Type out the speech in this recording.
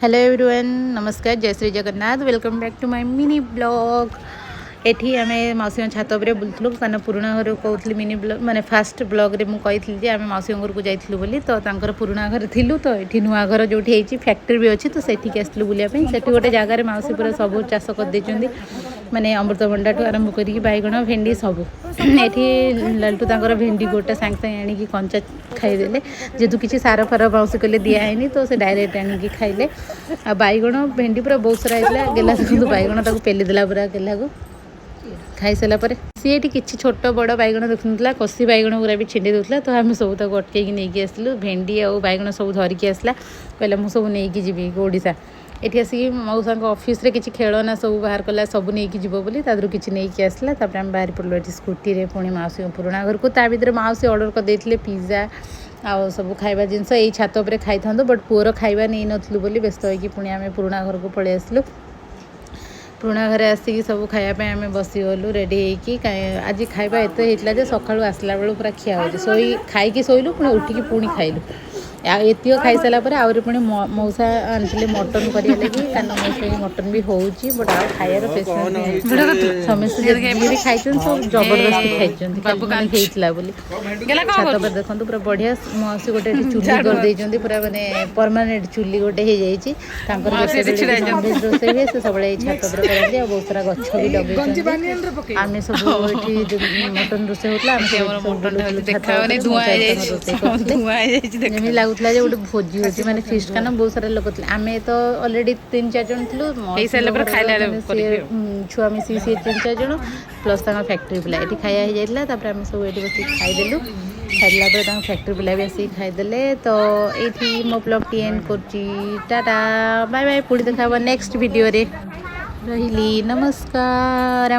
Hello everyone, नमस्कार, जय Shri Jagannath. Welcome back to my mini blog. एठी आम मौसी छात पर बुलूँ कारण पुराणा घर कहती मिनी ब्लॉग माने फास्ट ब्लॉग रे मुझे आम मौसी घर को जाइलु बोली तो पुराणा घर थिलु तो ये नुआ घर जो फैक्ट्री भी अच्छी तो सेठी आसलु बुलापी से गोटे जगार मौसी पूरा सब चाष कर माने अमृतभंडा ठू आरंभ कर बैगण भेंडी सब ये लालटू तर भेंडी गोटा सांगे सांगे आनिकी कंचा खाईदे जेहेतु किसी सार फार मौसी कले दिखाई तो से डायरेक्ट आनिकी खाइले। आ बैगण भेंडी पूरा बहुत सारा होता गेला देखो बैगण तक पेलीदेला पूरा गेला को खाई सारापर सी कि छोट बड़ बैगण देखुला कषि बैगण गुरा भी छिंडी दूसरा तो आम सब तक अटकई नहीं आसलु भेंडी आ बैगण सब धरिकी आसला कहला मुझे सब नहीं जी ओडिशा ये आसिक मौसा ऑफिस रे किसी खेलना सब बाहर कला सब नहीं जीव बोली किसी नहीं आसला आम बाहर पड़ो ये स्कूटी रे पुणी मौसी पुराणा घर को ता भर मौसी ऑर्डर करदे पिज्जा आ सब खाଇବା जिनस यही छात पर खाई था बट पुअर खाଇବା नहीं नथलु बोली व्यस्त होगी पुणी आम पुराणा घर को पलि आसलु। पुराणा घर आसिक सब खायापी आम बसीगलु रेडी होगी आज खाଇବା एत होता जे सकाळु आसला बेलू पूरा खिया हो सोई खाई शोलु पुणी उठिकी पुणी खाइलु एत खाई सारापर आहरी पुणी मौसा आनी मटन करें कारण मौसा मटन भी होची बट आ खायार पेशेंस समस्ते जी खाई सब जबरदस्ती खाई बोली छात पर देखो पूरा बढ़िया मौसी गोटे चुली करदे पूरा माने परमानेंट चुली गोटे हो जाए रोसे हुए से सब छात पर करते बहुत सारा गछ भी लगे आम सब मटन रोसे होता लगुला गोटे भोजी होती माने फिस्ट खाना बहुत सारा लोग थे आम तो अलरेडी 3-4 जन छुआ मिसी 3-4 जन प्लस फैक्ट्री पिला ये खाया हो जाता आम सब ये बस खाईदेलु खाइला फैक्ट्री पिला भी आसिक खाईदे तो ये मो ब्लॉग टी एंड कर टाटा बाय बाय पुणी देखा नेक्स्ट वीडियो रे रही नमस्कार।